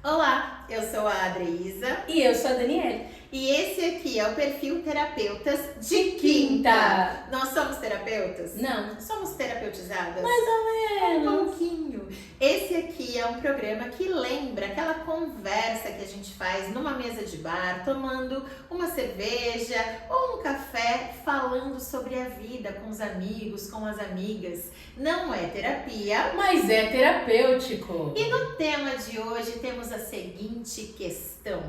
Olá, eu sou a Adriisa E eu sou a Daniele. e esse aqui é o perfil Terapeutas de Quinta. Nós somos terapeutas? Não. Somos terapeutizadas? Mais ou Um menos. pouquinho. Esse aqui é um programa que lembra aquela conversa que a gente faz numa mesa de bar, tomando uma cerveja ou um café, falando sobre a vida com os amigos, com as amigas. Não é terapia. Mas é terapêutico. E no tema de hoje temos a seguinte questão: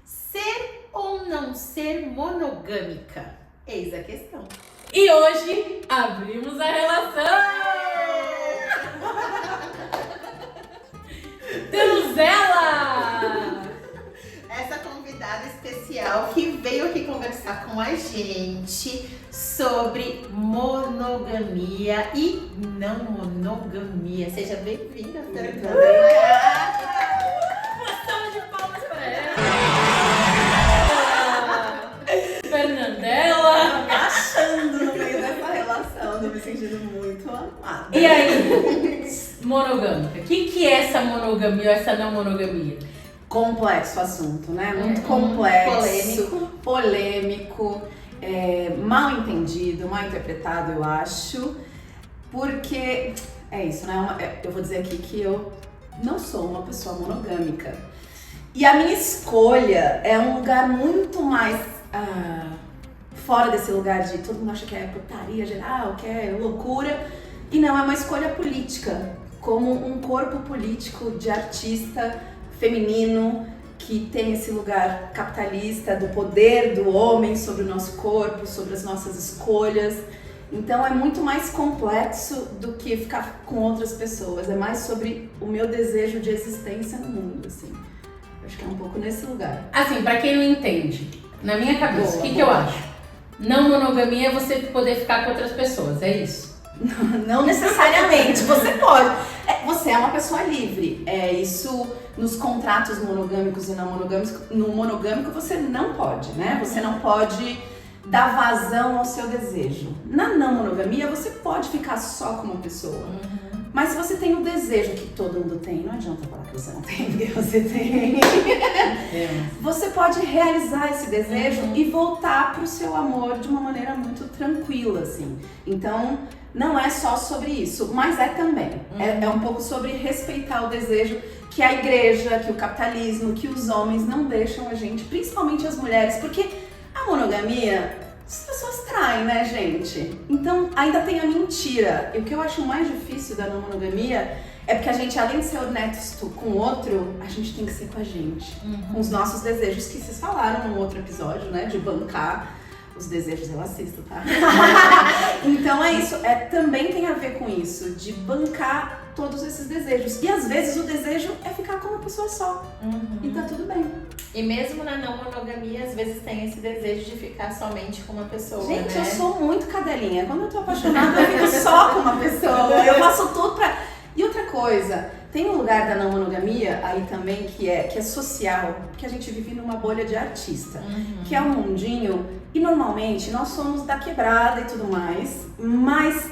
ser ou não ser monogâmica? Eis a questão. E hoje abrimos a relação. Temos ela! Essa convidada especial que veio aqui conversar com a gente sobre monogamia e não monogamia. Seja bem-vinda, Uma salva de palmas para ela. Fernandela. Me achando no meio dessa relação, tô me sentindo muito amada. E aí, monogâmica. O que é essa monogamia ou essa não monogamia? Complexo o assunto, né? Muito complexo, polêmico, mal entendido, mal interpretado, eu acho. Porque é isso, né? Eu vou dizer aqui que eu não sou uma pessoa monogâmica. E a minha escolha é um lugar muito mais fora desse lugar de todo mundo acha que é putaria geral, que é loucura. E não, é uma escolha política, como um corpo político de artista feminino que tem esse lugar capitalista do poder do homem sobre o nosso corpo, sobre as nossas escolhas. Então é muito mais complexo do que ficar com outras pessoas, é mais sobre o meu desejo de existência no mundo, assim. Acho que é um pouco nesse lugar. Assim, pra quem não entende, na minha cabeça, o que eu acho? Não monogamia é você poder ficar com outras pessoas, é isso? Não necessariamente, você pode. Você é uma pessoa livre. Isso nos contratos monogâmicos e não monogâmicos. No monogâmico você não pode, né? Você não pode dar vazão ao seu desejo. Na não monogamia você pode ficar só com uma pessoa. Mas se você tem o desejo que todo mundo tem, não adianta falar que você não tem, porque você tem. Você pode realizar esse desejo e voltar pro seu amor de uma maneira muito tranquila, assim. Então, não é só sobre isso, mas é também. É um pouco sobre respeitar o desejo que a igreja, que o capitalismo, que os homens não deixam a gente, principalmente as mulheres, porque a monogamia, as pessoas traem, né, gente? Então, ainda tem a mentira. E o que eu acho mais difícil da não monogamia é porque a gente, além de ser honesto com o outro, a gente tem que ser com a gente. Com os nossos desejos, que vocês falaram num outro episódio, né, de bancar. Os desejos eu assisto, tá? Então é isso, também tem a ver com isso, de bancar todos esses desejos. E às vezes o desejo é ficar com uma pessoa só. E tá tudo bem. E mesmo na não monogamia, às vezes tem esse desejo de ficar somente com uma pessoa, Gente, né? eu sou muito cadelinha. Quando eu tô apaixonada, eu fico só com uma pessoa. Eu faço tudo pra... E outra coisa, tem um lugar da não monogamia aí também que é social, que a gente vive numa bolha de artista, que é um mundinho, e normalmente nós somos da quebrada e tudo mais, mas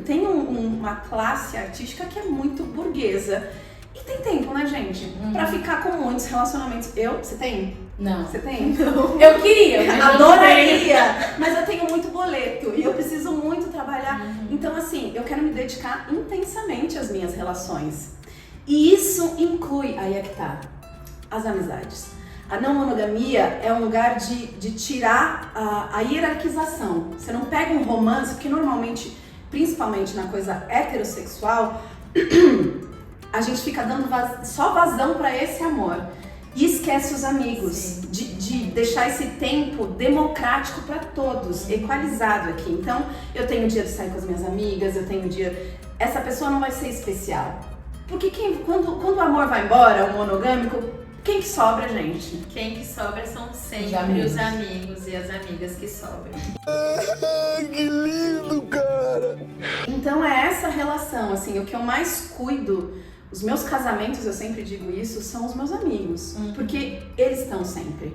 tem uma classe artística que é muito burguesa. E tem tempo, né, gente? Pra ficar com muitos relacionamentos. Você tem? Não. Você tem? Eu queria, mas Adoraria! Mas eu tenho muito boleto e eu preciso muito trabalhar. Então, assim, eu quero me dedicar intensamente às minhas relações. E isso inclui, aí é que tá, as amizades. A não monogamia é um lugar de tirar a hierarquização. Você não pega um romance, porque normalmente, principalmente na coisa heterossexual, a gente fica dando só vazão pra esse amor. E esquece os amigos, de deixar esse tempo democrático para todos, equalizado aqui. Então, eu tenho o dia de sair com as minhas amigas, eu tenho o dia... Essa pessoa não vai ser especial. Porque quando o amor vai embora, o monogâmico, quem que sobra, gente? Quem que sobra são sempre os amigos e as amigas que sobram. Que lindo, cara! Então é essa relação, assim, o que eu mais cuido Os meus casamentos, eu sempre digo isso, são os meus amigos. Porque eles estão sempre.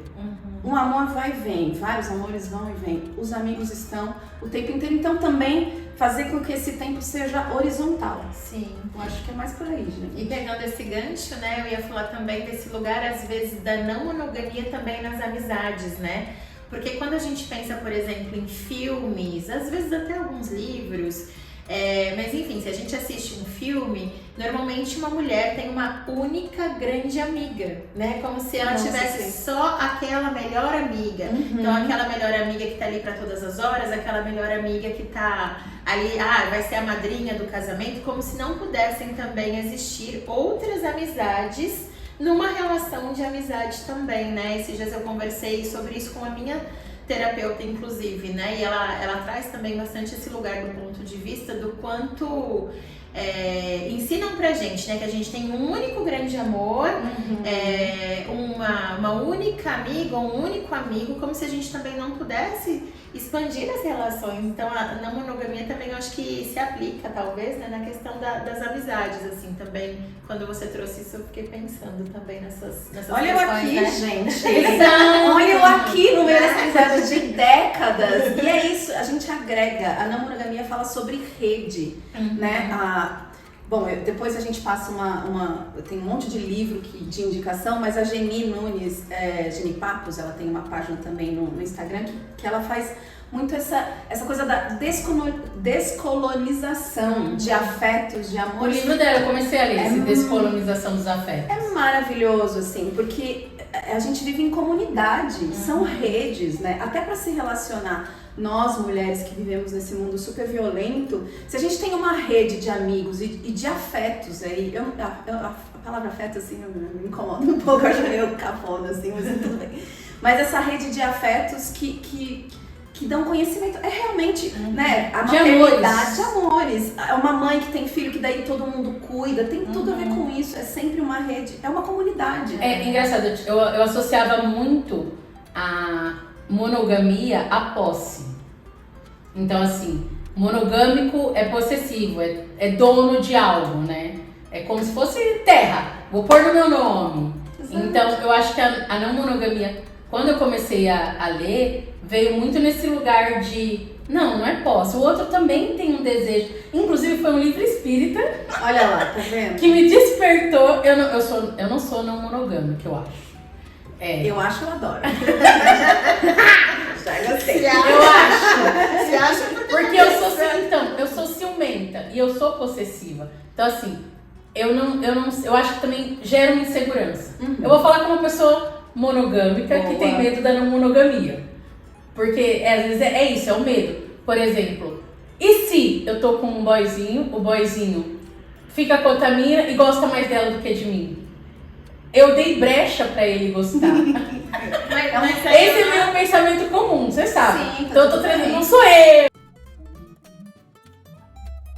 Um amor vai e vem, vários amores vão e vêm. Os amigos estão o tempo inteiro. Então também fazer com que esse tempo seja horizontal. Sim. Eu acho que é mais por aí, gente. E pegando esse gancho, né, eu ia falar também desse lugar, às vezes, da não monogamia também nas amizades, né? Porque quando a gente pensa, por exemplo, em filmes, às vezes até alguns livros, mas enfim, se a gente assiste um filme, normalmente uma mulher tem uma única grande amiga, né? Como se ela tivesse só aquela melhor amiga. Então aquela melhor amiga que tá ali para todas as horas, aquela melhor amiga que tá ali, vai ser a madrinha do casamento, como se não pudessem também existir outras amizades numa relação de amizade também, né? Esses dias eu conversei sobre isso com a minha terapeuta, inclusive, né? E ela traz também bastante esse lugar do ponto de vista do quanto ensinam pra gente, né? Que a gente tem um único grande amor, uma única amiga, um único amigo, como se a gente também não pudesse expandir as relações. Então, na monogamia também eu acho que se aplica, talvez, né? Na questão das amizades, assim, também. Quando você trouxe isso, eu fiquei pensando também nessas Olha questões, eu aqui, né? gente. Exato. Olha eu aqui no meio dessa amizade de décadas. E é isso, a gente agrega. A não monogamia fala sobre rede, né? Bom, depois a gente passa tem um monte de livro de indicação, mas a Geni Nunes, Geni Papos, ela tem uma página também no Instagram que ela faz muito essa coisa da descolonização de afetos, de O amores. livro dela, eu comecei a ler esse Descolonização dos Afetos. É maravilhoso, assim, porque a gente vive em comunidade, são redes, né? Até para se relacionar, nós mulheres que vivemos nesse mundo super violento, se a gente tem uma rede de amigos e de afetos, aí, a palavra afeto, assim, me incomoda um pouco, eu acho meio cafona, assim, mas tudo bem. Mas essa rede de afetos que dão conhecimento, é realmente, né, a maternidade de amores. É uma mãe que tem filho que daí todo mundo cuida, tem tudo a ver com isso, é sempre uma rede, é uma comunidade. É engraçado, eu associava muito a monogamia à posse. Então, assim, monogâmico é possessivo, é dono de algo, né? É como se fosse terra, vou pôr no meu nome. Exato. Então, eu acho que a não monogamia, quando eu comecei a ler, veio muito nesse lugar de não é posse. O outro também tem um desejo. Inclusive foi um livro espírita. Olha lá, tá vendo? Que me despertou. Eu não sou não monogâmica, eu acho. Eu acho, eu adoro. Já gostei. Eu acho. Você acha Porque eu sou ciumenta e eu sou possessiva. Então assim, eu acho que também gera uma insegurança. Eu vou falar com uma pessoa monogâmica que tem medo da não monogamia. Porque às vezes é isso, é o medo. Por exemplo, e se eu tô com um boyzinho, o boyzinho fica com outra mina e gosta mais dela do que de mim? Eu dei brecha pra ele gostar. Esse é meu pensamento comum, você sabe. Sim, então eu tô trazendo, não sou eu.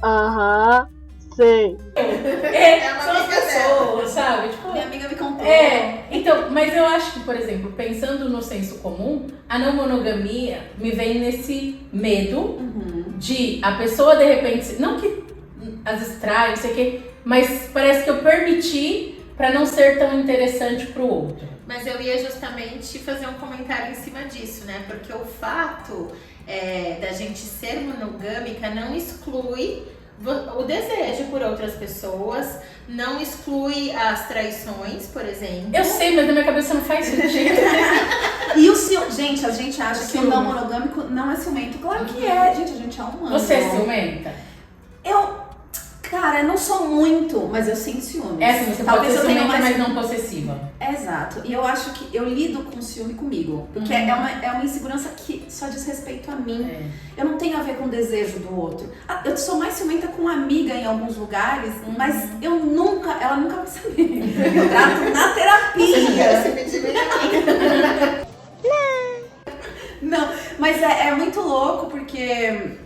Aham, sei. São as pessoas, sabe? Tipo, minha amiga me contou. Então, mas eu acho que, por exemplo, pensando no senso comum, a não monogamia me vem nesse medo de a pessoa de repente, não que às vezes trai, não sei o quê, mas parece que eu permiti pra não ser tão interessante pro outro. Mas eu ia justamente fazer um comentário em cima disso, né? Porque o fato da gente ser monogâmica não exclui o desejo por outras pessoas, não exclui as traições, por exemplo. Eu sei, mas na minha cabeça não faz sentido. E o ciúme, gente, a gente acha que o não monogâmico não é ciumento. Claro que é, gente, a gente é humano. Você é ciumenta? Cara, eu não sou muito, mas eu sinto ciúmes. Assim, você Talvez pode ser eu tenha ciumenta, mais... mas não possessiva. Exato. E eu acho que eu lido com ciúme comigo. Porque é uma insegurança que só diz respeito a mim. Eu não tenho a ver com o desejo do outro. Eu sou mais ciumenta com uma amiga em alguns lugares, mas ela nunca vai saber. Eu trato na terapia. Não, mas é muito louco porque...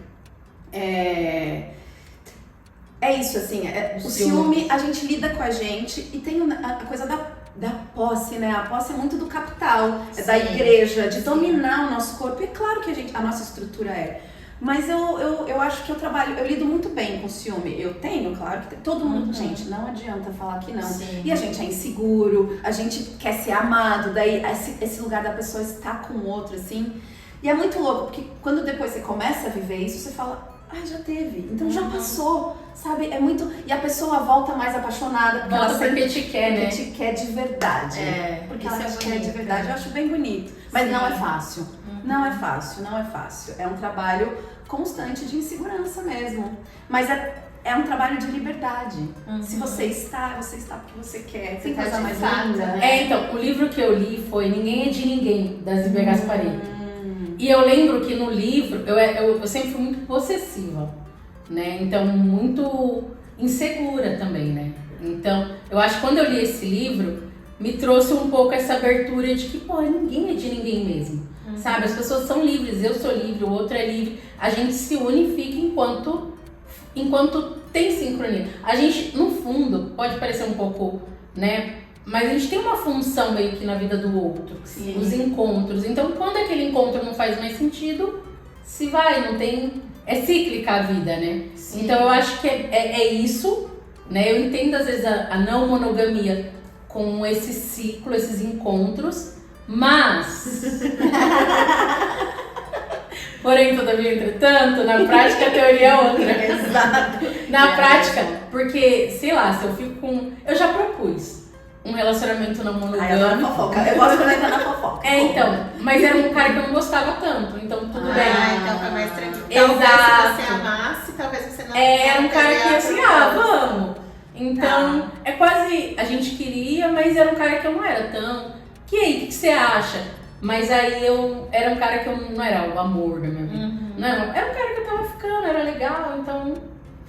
É isso, assim, o ciúme a gente lida com a gente e tem a coisa da posse, né? A posse é muito do capital, da igreja, de dominar o nosso corpo. E é claro que a nossa estrutura Mas eu acho que eu lido muito bem com ciúme. Eu tenho, claro que todo mundo, gente, não adianta falar que não. Sim. E a gente é inseguro, a gente quer ser amado, daí esse lugar da pessoa estar com o outro, assim. E é muito louco, porque quando depois você começa a viver isso, você fala, já teve, então já passou, sabe? É muito. E a pessoa volta mais apaixonada, porque Volta ela porque te quer, né? te quer de verdade. Porque ela te quer de verdade. Eu acho bem bonito. Mas não é fácil. Não é fácil, não é fácil. É um trabalho constante de insegurança mesmo. Mas é um trabalho de liberdade. Se você está porque você quer. Tem coisa mais linda, né? Então, o livro que eu li foi Ninguém é de Ninguém, da Zíbia Gasparetto. E eu lembro que no livro, eu sempre fui muito possessiva, né? Então, muito insegura também, né? Então, eu acho que quando eu li esse livro, me trouxe um pouco essa abertura de que, ninguém é de ninguém mesmo, sabe? As pessoas são livres, eu sou livre, o outro é livre. A gente se unifica enquanto tem sincronia. A gente, no fundo, pode parecer um pouco, né? Mas a gente tem uma função meio que na vida do outro, Sim. Os encontros. Então, quando aquele encontro não faz mais sentido, se vai, não tem... É cíclica a vida, né? Sim. Então, eu acho que é isso, né? Eu entendo, às vezes, a não monogamia com esse ciclo, esses encontros, mas... Porém, todavia, entretanto, na prática a teoria é outra. Exato. Na prática, porque, sei lá, se eu fico com... Eu já propus um relacionamento não monogâmico. Eu adoro fofoca. Eu gosto quando entra na fofoca. Então, mas era um cara que eu não gostava tanto, então tudo bem. Então foi mais tranquilo. Exato. Talvez se você amasse, talvez você não... Era um cara que assim, vamos. Então, é quase, a gente queria, mas era um cara que eu não era tão... E aí, o que você acha? Mas aí era um cara que eu não era o amor da minha vida. Não era um cara que eu tava ficando, era legal, então...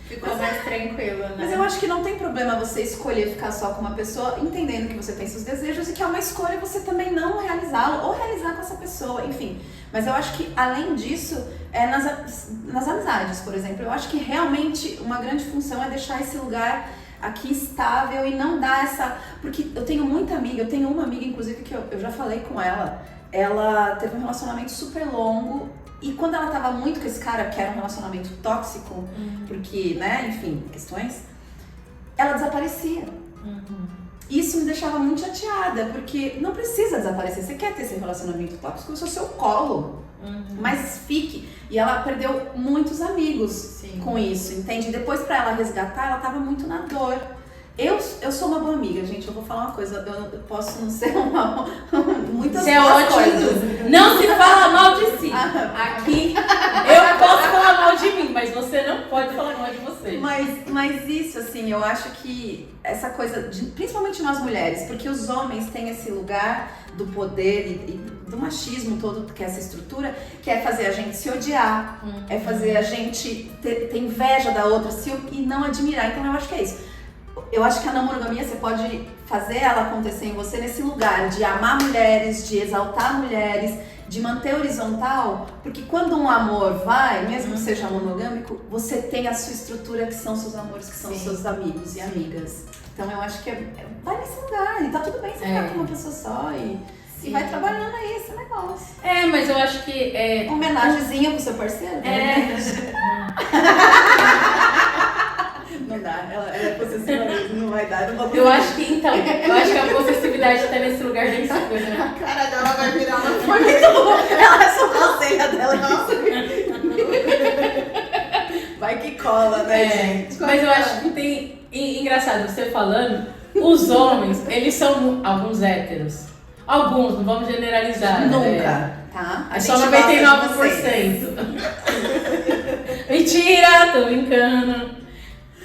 Ficou mais tranquilo, né? Mas eu acho que não tem problema você escolher ficar só com uma pessoa, entendendo que você tem seus desejos e que é uma escolha você também não realizá-lo ou realizar com essa pessoa, enfim. Mas eu acho que, além disso, nas amizades, por exemplo, eu acho que realmente uma grande função é deixar esse lugar aqui estável e não dar essa... Porque eu tenho uma amiga, inclusive, que eu já falei com ela, teve um relacionamento super longo. E quando ela tava muito com esse cara, que era um relacionamento tóxico, porque, né, enfim, questões, ela desaparecia. Isso me deixava muito chateada, porque não precisa desaparecer. Você quer ter esse relacionamento tóxico, eu sou seu colo. Mas fique. E ela perdeu muitos amigos com isso, entende? E depois, pra ela resgatar, ela tava muito na dor. Eu sou uma boa amiga, gente. Eu vou falar uma coisa. Eu posso não ser muitas Isso é boas ótimo. coisas. Não se fala mal de si. Aqui eu posso falar mal de mim, mas você não pode falar mal de você. Mas isso, assim, eu acho que essa coisa, principalmente nós mulheres, porque os homens têm esse lugar do poder e do machismo todo, que é essa estrutura, que é fazer a gente se odiar, é fazer a gente ter inveja da outra e não admirar. Então eu acho que é isso. Eu acho que a não monogamia você pode fazer ela acontecer em você nesse lugar de amar mulheres, de exaltar mulheres, de manter horizontal, porque quando um amor vai, mesmo que seja monogâmico, você tem a sua estrutura que são seus amores, que são seus amigos e amigas. Então eu acho que vai nesse lugar, e tá tudo bem você ficar com uma pessoa só e vai trabalhando aí esse negócio. Mas eu acho que Uma homenagemzinha pro seu parceiro? Não dá, ela é possessiva mesmo, não vai dar, eu acho que a possessividade tá nesse lugar de insegura, né? A cara dela vai virar uma Foi muito bom. Ela é só a celha dela. Vai que cola, né, gente? Mas eu acho que tem... Engraçado, você falando, os homens, eles são alguns héteros. Alguns, não vamos generalizar. Nunca, tá? É só 99%. Mentira, tô brincando.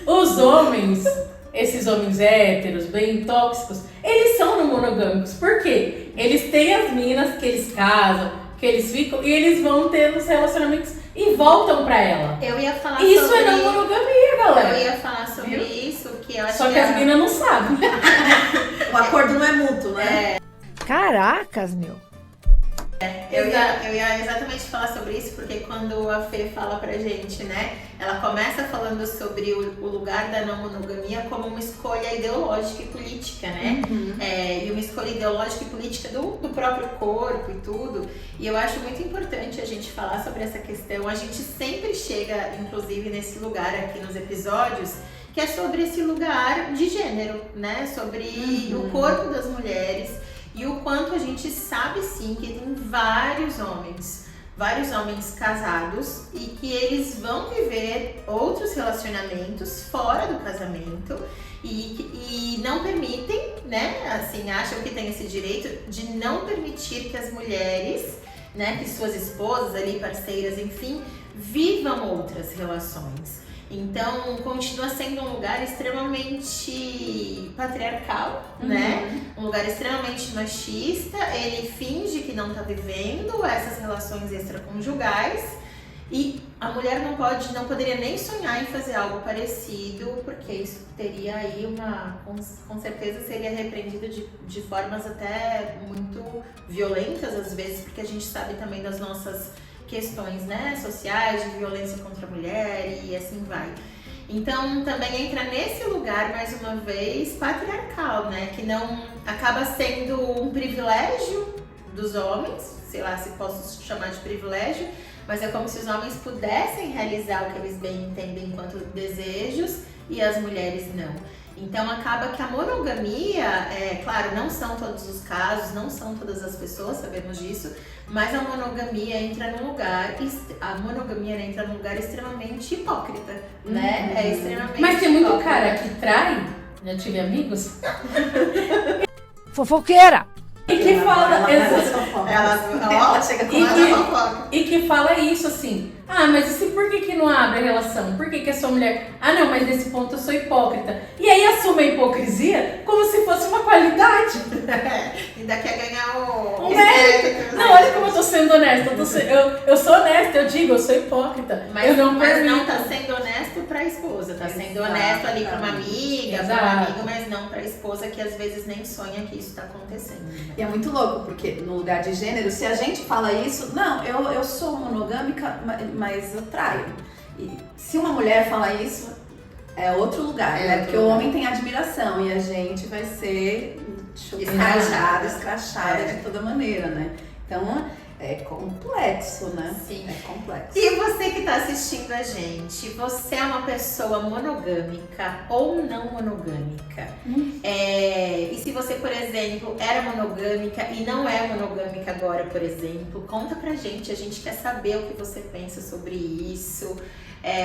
Os homens, esses homens héteros, bem tóxicos, eles são não monogâmicos. Por quê? Eles têm as minas que eles casam, que eles ficam, e eles vão ter os relacionamentos e voltam pra ela. Eu ia falar isso sobre... é não monogamia, galera. Eu ia falar sobre isso, que eu acho Só que as minas não sabem. O acordo não é mútuo, né? Caracas, meu. Eu ia exatamente falar sobre isso, porque quando a Fê fala pra gente, né, ela começa falando sobre o lugar da não monogamia como uma escolha ideológica e política, né? E uma escolha escolha ideológica e política do próprio corpo e tudo. E eu acho muito importante a gente falar sobre essa questão. A gente sempre chega, inclusive, nesse lugar aqui nos episódios, que é sobre esse lugar de gênero, né? Sobre o corpo das mulheres e o quanto a gente sabe sim que tem vários homens casados e que eles vão viver outros relacionamentos fora do casamento e não permitem, né? Assim, acham que tem esse direito de não permitir que as mulheres, né? Que suas esposas ali, parceiras, enfim, vivam outras relações. Então, continua sendo um lugar extremamente patriarcal, né? Um lugar extremamente machista. Ele finge que não tá vivendo essas relações extraconjugais. E a mulher não poderia nem sonhar em fazer algo parecido, porque isso teria aí com certeza seria repreendido de formas até muito violentas, às vezes, porque a gente sabe também das nossas questões, né, sociais, de violência contra a mulher e assim vai. Então também entra nesse lugar, mais uma vez, patriarcal, né, que não acaba sendo um privilégio dos homens, sei lá se posso chamar de privilégio, mas é como se os homens pudessem realizar o que eles bem entendem enquanto desejos e as mulheres não. Então acaba que a monogamia, claro, não são todos os casos, não são todas as pessoas, sabemos disso, mas a monogamia entra num lugar extremamente hipócrita, né? É extremamente Mas tem muito hipócrita. cara que trai, já tive amigos, Fofoqueira! e que fala Ela chega com a fofoca. e que fala isso assim, mas e por que não abre a relação? Por que é sua mulher? Não, mas nesse ponto eu sou hipócrita. E aí assume a hipocrisia como se fosse uma qualidade. Ainda quer ganhar o mérito. Não, olha como eu tô sendo honesta. Eu sou honesta, eu digo, eu sou hipócrita. Mas eu mas não tá sendo honesto pra esposa, tá sendo honesto ali pra uma amiga, pra um amigo, mas não pra esposa que às vezes nem sonha que isso tá acontecendo. E é muito louco, porque no lugar de gênero, se a gente fala isso, não, eu sou monogâmica, mas eu traio. E se uma mulher fala isso, é outro lugar, né? Porque o homem tem admiração e a gente vai ser escrachada de toda maneira, né? Então é complexo, né? Sim. É complexo. E você que tá assistindo a gente, você é uma pessoa monogâmica ou não monogâmica? E se você, por exemplo, era monogâmica e não é monogâmica agora, por exemplo, conta pra gente, a gente quer saber o que você pensa sobre isso,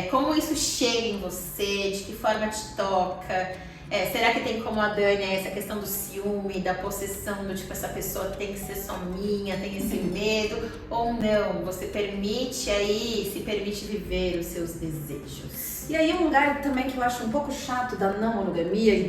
como isso chega em você, de que forma te toca. Será que tem como a Dani essa questão do ciúme, da possessão, do tipo, essa pessoa tem que ser só minha, tem esse medo, ou não? Você se permite viver os seus desejos. E aí um lugar também que eu acho um pouco chato da não monogamia e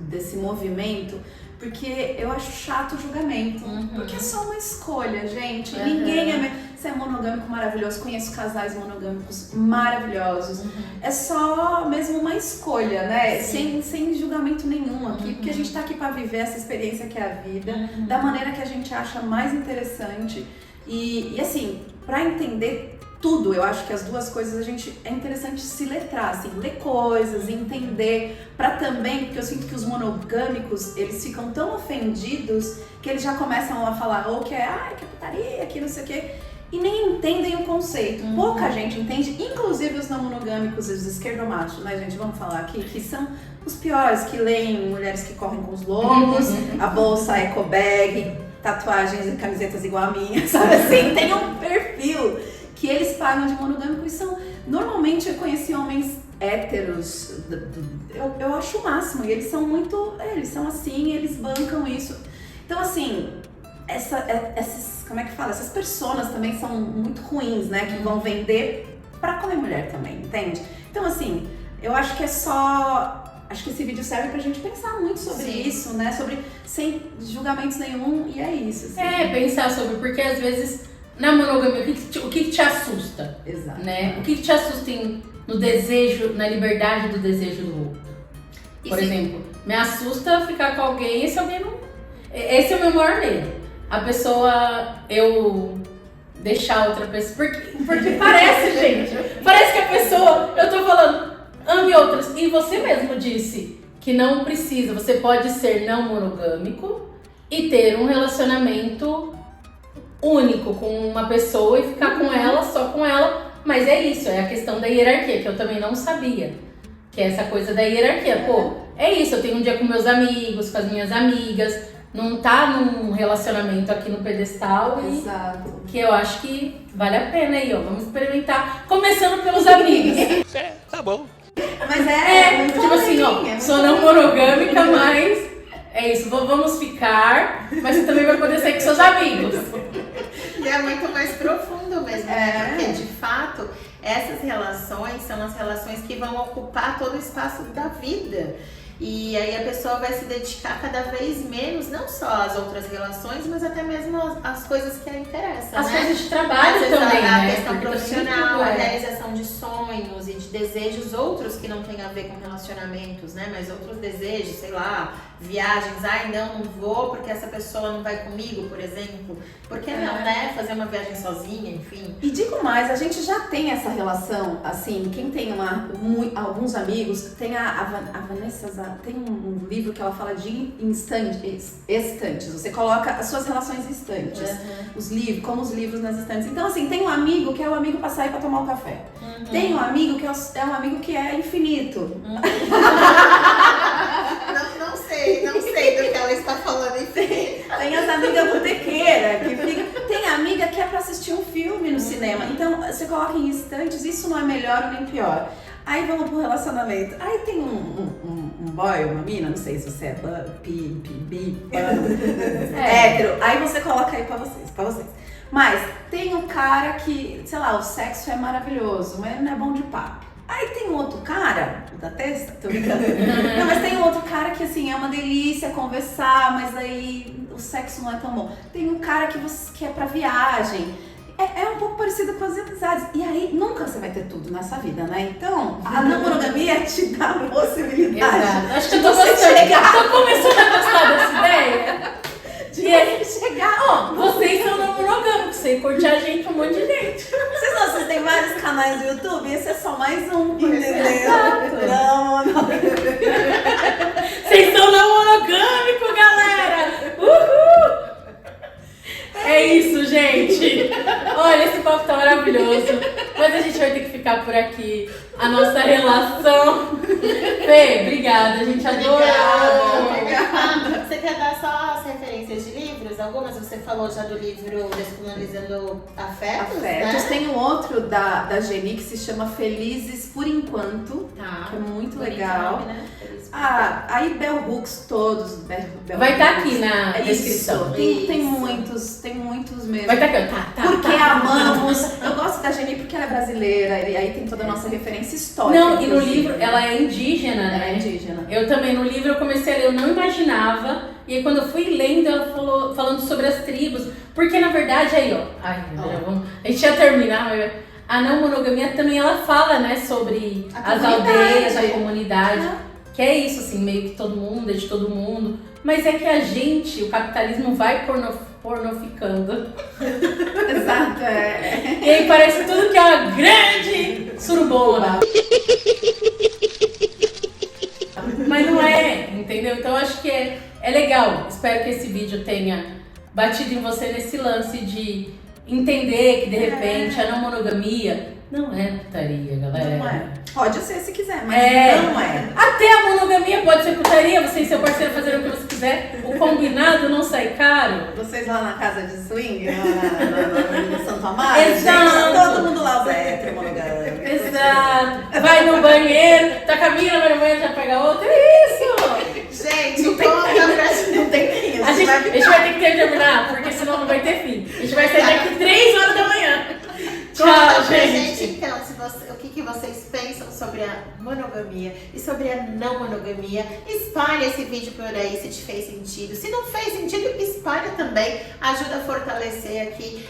desse movimento, porque eu acho chato o julgamento. Porque é só uma escolha, gente. Ninguém Você é monogâmico maravilhoso, conheço casais monogâmicos maravilhosos. É só mesmo uma escolha, né? Sem julgamento nenhum aqui, porque a gente tá aqui pra viver essa experiência que é a vida, da maneira que a gente acha mais interessante. E assim, pra entender tudo, eu acho que as duas coisas é interessante se letrar, assim, ler coisas, entender, pra também, porque eu sinto que os monogâmicos, eles ficam tão ofendidos que eles já começam a falar ou que que putaria, que não sei o quê, e nem entendem o conceito. Pouca gente entende, inclusive os não monogâmicos e os esquerdomachos, né, gente? Vamos falar aqui, que são os piores, que leem mulheres que correm com os lobos, a bolsa eco bag, tatuagens e camisetas igual a minha, sabe assim? Tem um perfil que eles pagam de monogâmico e são... Normalmente eu conheci homens héteros, eu acho o máximo, e eles são muito... Eles são assim, eles bancam isso. Então assim, essas... Como é que fala? Essas personas também são muito ruins, né? Que vão vender pra comer mulher também, entende? Então assim, eu acho que acho que esse vídeo serve pra gente pensar muito sobre isso, né? Sem julgamentos nenhum, e é isso. Assim. Pensar sobre, porque às vezes... Na monogamia, o que te assusta? Exato. Né? O que te assusta no desejo, na liberdade do desejo do outro? Por exemplo, me assusta ficar com alguém e esse alguém não... Esse é o meu maior medo. A pessoa, eu deixar outra pessoa... Porque parece, gente, parece que a pessoa, eu tô falando, ame outras. E você mesmo disse que não precisa, você pode ser não monogâmico e ter um relacionamento único com uma pessoa e ficar com ela, só com ela. Mas é isso, é a questão da hierarquia, que eu também não sabia. Que é essa coisa da hierarquia. Pô, é isso, eu tenho um dia com meus amigos, com as minhas amigas, não tá num relacionamento aqui no pedestal. Exato. Que eu acho que vale a pena aí, ó. Vamos experimentar, começando pelos amigos. Tá bom. Mas Tipo assim, ó, sou não monogâmica, mas é isso, vamos ficar, mas você também vai poder sair com seus amigos. E é muito mais profundo mesmo, né? Porque de fato, essas relações são as relações que vão ocupar todo o espaço da vida. E aí a pessoa vai se dedicar cada vez menos, não só às outras relações, mas até mesmo às coisas que a interessam, As né? coisas de trabalho Às vezes também, a né? questão Porque profissional, tudo a é. realização de sonhos e de desejos outros que não tem a ver com relacionamentos, né? Mas outros desejos, sei lá, viagens. Ai, não vou porque essa pessoa não vai comigo, por exemplo. Por que não, né? Fazer uma viagem sozinha, enfim. E digo mais, a gente já tem essa relação, assim, quem tem alguns amigos, tem a Vanessa, tem um livro que ela fala de estantes. Você coloca as suas relações estantes, os livros, como os livros nas estantes. Então, assim, tem um amigo que é o amigo pra sair pra tomar um café. Tem um amigo que é um amigo que é infinito. Não sei do que ela está falando, enfim. Tem as amigas botequeiras, que fica... Tem amiga que é pra assistir um filme no cinema. Então, você coloca em estantes, isso não é melhor nem pior. Aí vamos pro relacionamento. Aí tem um boy, uma mina, não sei se você é hétero. Aí você coloca aí pra vocês. Mas tem um cara que, sei lá, o sexo é maravilhoso, mas não é bom de papo. Aí tem um outro cara, da testa, tô brincando. Não, mas tem um outro cara que assim, é uma delícia conversar, mas aí o sexo não é tão bom. Tem um cara que é pra viagem. É um pouco parecido com as amizades. E aí, nunca você vai ter tudo nessa vida, né? Então, a não monogamia te dá a possibilidade. Exato. Acho que eu tô você gostando. chegar. Tô começando a gostar dessa ideia. De chegar. Ó, vocês são não monogâmicos, você curte a gente, um monte de gente. Vocês têm vários canais no YouTube, esse é só mais um, entendeu? Exato. Não. Vocês são não monogâmicos, galera! Uhul! É isso, gente! Olha, esse papo tá maravilhoso, mas a gente vai ter que ficar por aqui. A nossa relação. Fê, obrigada, a gente adorou! Obrigada. Você quer dar só as referências de livros? Algumas? Você falou já do livro Descolonizando Afetos, né? Tem um outro da Geni que se chama Felizes por Enquanto, Tá. que é muito Bonito legal. nome, né? Felizes por Aí Bell Hooks, todos. Bell Vai estar Hooks. aqui na descrição. Tem muitos mesmo. Vai estar aqui, ó. Porque amamos. Eu gosto da Geni porque ela é brasileira, e aí tem toda a nossa referência histórica. Não, e no inclusive. livro ela é indígena, Ela né? é indígena. Eu também, no livro eu comecei a ler, eu não imaginava. E aí quando eu fui lendo, ela falando sobre as tribos. Porque na verdade, aí ó, a gente ia terminar, mas a não monogamia também ela fala, né, sobre A as comunidade. aldeias, a comunidade. Que é isso, assim, meio que todo mundo, é de todo mundo. Mas é que a gente, o capitalismo vai pornoficando. Exato, é. E aí parece tudo que é uma grande surubona. Mas não é, entendeu? Então acho que é legal. Espero que esse vídeo tenha batido em você nesse lance de entender que de repente a não monogamia não é putaria, galera. Não é. Pode ser se quiser, mas não é. Até a monogamia pode ser putaria, você e seu parceiro fazerem o que você quiser. O combinado não sai caro. Vocês lá na casa de swing, lá no Santo Amaro, Exato. gente, tá todo mundo lá, os héteros monogâmicos. Exato. Vai no banheiro, tá com a mina, vai no banheiro, já pega outra. É isso. Gente, conta pra gente. Não tem fim. A gente vai ter que terminar, porque senão não vai ter fim. A gente vai sair daqui 3 horas da manhã. Conta Tchau, pra gente. gente então o que vocês pensam sobre a monogamia e sobre a não monogamia. Espalhe esse vídeo por aí se te fez sentido. Se não fez sentido, espalhe também. Ajuda a fortalecer aqui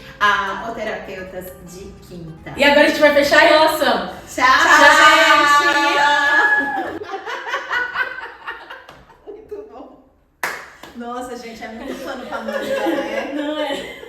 o Terapeutas de Quinta. E agora a gente vai fechar a relação. Tchau, gente! Muito bom. Nossa, gente, é muito pano pra manga, né? Não é?